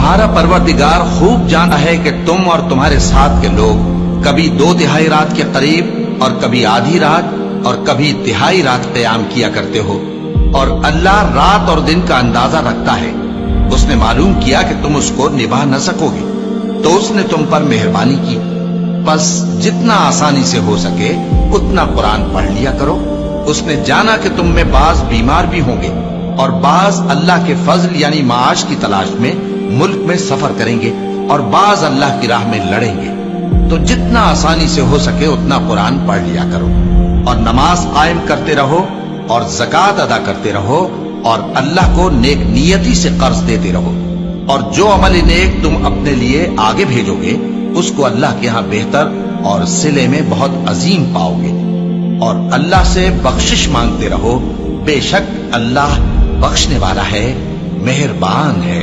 तुम्हारा परवरदिगार खूब जानता है कि तुम और तुम्हारे साथ के लोग कभी 2/3 रात के करीब और कभी आधी रात और कभी तिहाई रात क़याम किया करते हो, और अल्लाह रात और दिन का अंदाजा रखता है। उसने मालूम किया कि तुम उसको निभा न सकोगे, तो उसने तुम पर मेहरबानी की। बस जितना आसानी से हो सके उतना कुरान पढ़ लिया करो। उसने जाना कि तुम में बाज बीमार भी होंगे और बाज अल्लाह के फजल यानी माश की तलाश में मुल्क में सफर करेंगे और बाज अल्लाह की राह में लड़ेंगे। तो जितना आसानी से हो सके उतना कुरान पढ़ लिया करो और नमाज कायम करते रहो और ज़कात अदा करते रहो और अल्लाह को नेक नियति से कर्ज देते रहो। और जो अमल नेक तुम अपने लिए आगे भेजोगे उसको अल्लाह के यहाँ बेहतर और सिले में बहुत अजीम पाओगे। और अल्लाह से बख्शिश मांगते रहो, बेशक अल्लाह बख्शने वाला है, मेहरबान है।